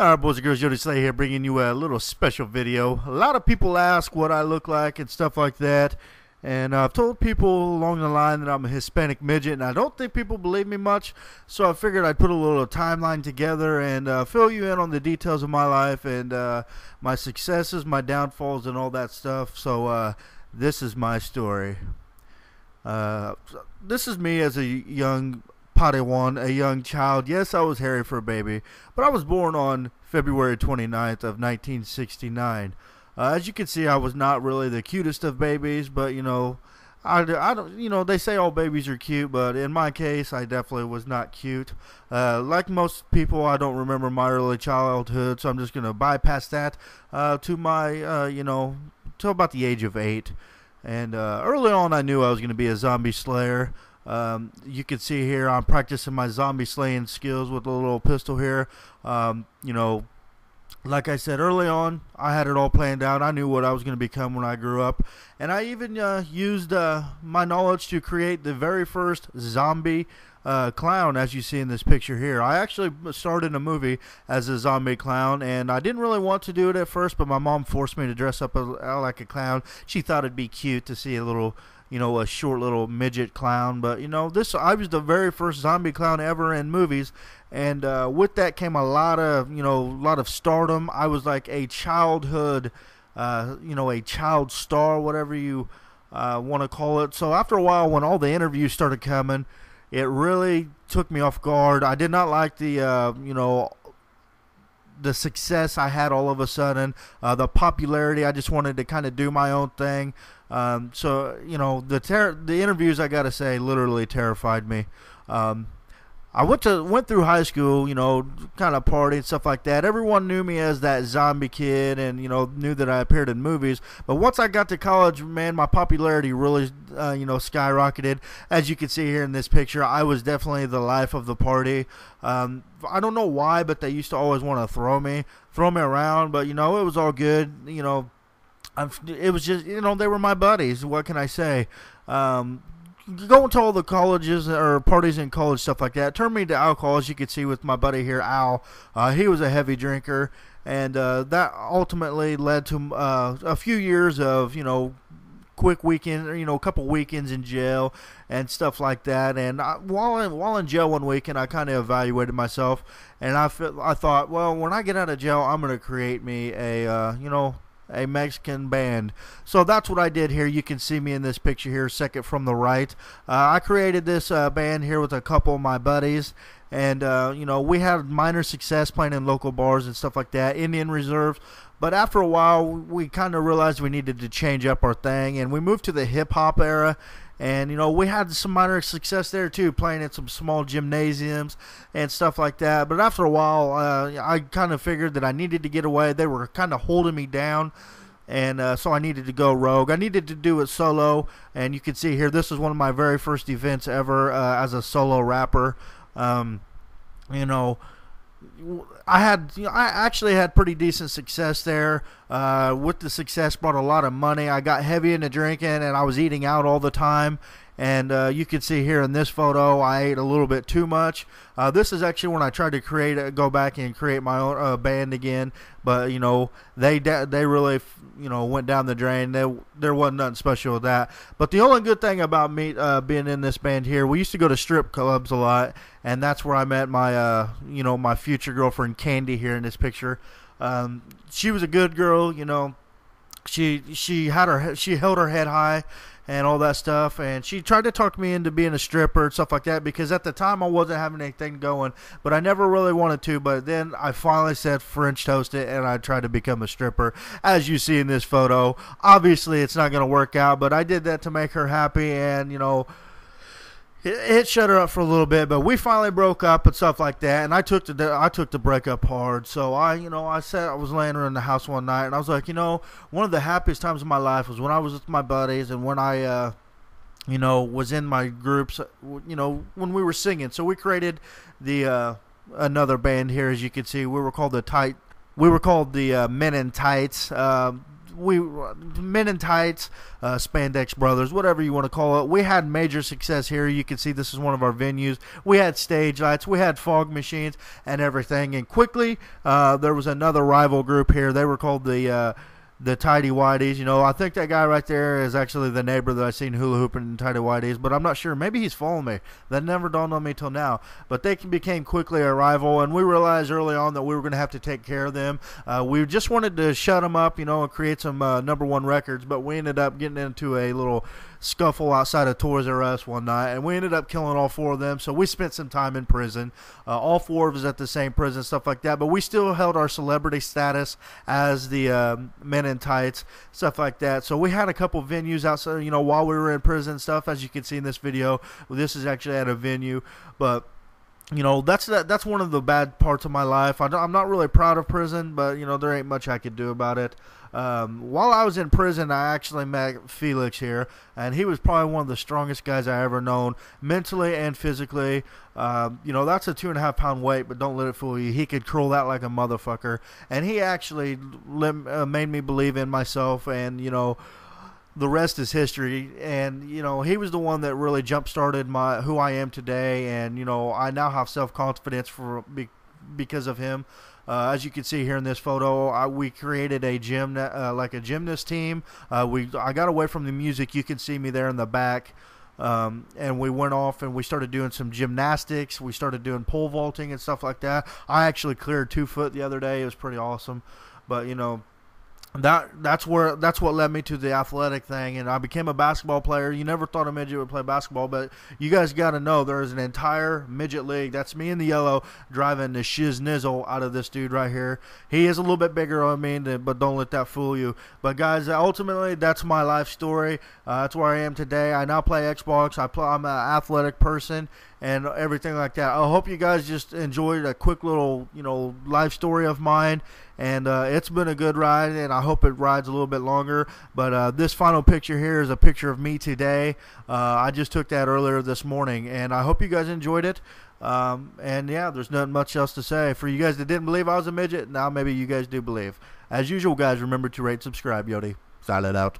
Alright, boys and girls, YOTESLAYA here, bringing you a little special video. A lot of people ask what I look like and stuff like that, and I've told people along the line that I'm a Hispanic midget, and I don't think people believe me much, so I figured I'd put a little timeline together and fill you in on the details of my life and my successes, my downfalls, and all that stuff. So this is my story. This is me as a young Padawan, a young child. Yes, I was hairy for a baby, but I was born on February 29th of 1969. As you can see, I was not really the cutest of babies, but I don't, they say all babies are cute, but in my case, I definitely was not cute. Like most people, I don't remember my early childhood, so I'm just gonna bypass that to my, till about the age of 8. And early on, I knew I was gonna be a zombie slayer. You can see here I'm practicing my zombie slaying skills with a little pistol here. Like I said early on, I had it all planned out. I knew what I was going to become when I grew up, and I even used my knowledge to create the very first zombie clown, as you see in this picture here. I actually started a movie as a zombie clown, and I didn't really want to do it at first, but my mom forced me to dress up like a clown. She thought it'd be cute to see a little, a short little midget clown. But I was the very first zombie clown ever in movies, and with that came a lot of stardom. I was like a childhood, a child star, whatever you want to call it. So after a while, when all the interviews started coming, it really took me off guard. I did not like the success I had all of a sudden, the popularity. I just wanted to kind of do my own thing. So the interviews, I gotta say, literally terrified me. I went through high school, kind of party and stuff like that. Everyone knew me as that zombie kid, and knew that I appeared in movies. But once I got to college, man, my popularity really skyrocketed. As you can see here in this picture, I was definitely the life of the party. I don't know why, but they used to always want to throw me around, but it was all good. It was just, they were my buddies. What can I say? Going to all the colleges or parties in college, stuff like that, turned me to alcohol. As you can see with my buddy here, Al, he was a heavy drinker, and that ultimately led to a few years of quick weekend, a couple weekends in jail and stuff like that. And while in jail one weekend, I kind of evaluated myself, and I thought, well, when I get out of jail, I'm going to create me a Mexican band. So that's what I did here. You can see me in this picture here, second from the right. I created this band here with a couple of my buddies, and we had minor success playing in local bars and stuff like that, Indian reserves. But after a while, we kind of realized we needed to change up our thing, and we moved to the hip-hop era. And, we had some minor success there, too, playing at some small gymnasiums and stuff like that. But after a while, I kind of figured that I needed to get away. They were kind of holding me down, and so I needed to go rogue. I needed to do it solo, and you can see here, this is one of my very first events ever as a solo rapper. I actually had pretty decent success there. With the success brought a lot of money. I got heavy into drinking, and I was eating out all the time. And you can see here in this photo, I ate a little bit too much. This is actually when I tried to go back and create my own band again. But they really went down the drain. There wasn't nothing special with that. But the only good thing about me being in this band here, we used to go to strip clubs a lot, and that's where I met my my future girlfriend Candy here in this picture. She was a good girl. She held her head high and all that stuff, and she tried to talk me into being a stripper and stuff like that, because at the time I wasn't having anything going, but I never really wanted to. But then I finally said French toast it, and I tried to become a stripper, as you see in this photo. Obviously it's not going to work out, but I did that to make her happy, and it shut her up for a little bit. But we finally broke up and stuff like that, and I took the breakup hard. So I was laying around the house one night, and I was like, one of the happiest times of my life was when I was with my buddies, and when I was in my groups, when we were singing. So we created the another band here. As you can see, we were called the Men in Tights. Men in Tights, Spandex Brothers, whatever you want to call it. We had major success here. You can see this is one of our venues. We had stage lights, we had fog machines, and everything. And quickly, there was another rival group here. They were called the Tidy Whities. You know, I think that guy right there is actually the neighbor that I seen hula hooping in Tidy Whities, but I'm not sure. Maybe he's following me. That never dawned on me till now. But they became quickly a rival, and we realized early on that we were going to have to take care of them. We just wanted to shut them up, you know, and create some #1 records, but we ended up getting into a little scuffle outside of Toys R Us one night, and we ended up killing all 4 of them. So we spent some time in prison. All 4 of us at the same prison, stuff like that. But we still held our celebrity status as the Men in Tights, stuff like that. So we had a couple venues outside, you know, while we were in prison, stuff. As you can see in this video, this is actually at a venue, but you know, that's one of the bad parts of my life. I'm not really proud of prison, but you know, there ain't much I could do about it. While I was in prison, I actually met Felix here, and he was probably one of the strongest guys I ever known, mentally and physically. You know, that's a 2.5 pound weight, but don't let it fool you. He could curl that like a motherfucker, and he actually made me believe in myself, and you know, the rest is history. And you know, he was the one that really jump started who I am today, and you know, I now have self-confidence because of him. As you can see here in this photo, we created a gym, like a gymnast team. I got away from the music. You can see me there in the back. And we went off and we started doing some gymnastics. We started doing pole vaulting and stuff like that. I actually cleared 2 foot the other day. It was pretty awesome. But you know, that's what led me to the athletic thing, and I became a basketball player. You never thought a midget would play basketball, but you guys got to know there is an entire midget league. That's me in the yellow driving the shiznizzle out of this dude right here. He is a little bit bigger on me, but don't let that fool you. But guys, ultimately that's my life story. That's where I am today. I now play Xbox. I'm an athletic person and everything like that. I hope you guys just enjoyed a quick little, you know, life story of mine. And it's been a good ride, and I hope it rides a little bit longer. But this final picture here is a picture of me today. I just took that earlier this morning, and I hope you guys enjoyed it. And yeah, there's nothing much else to say. For you guys that didn't believe I was a midget, now maybe you guys do believe. As usual, guys, remember to rate, subscribe, Yodi. Silent out.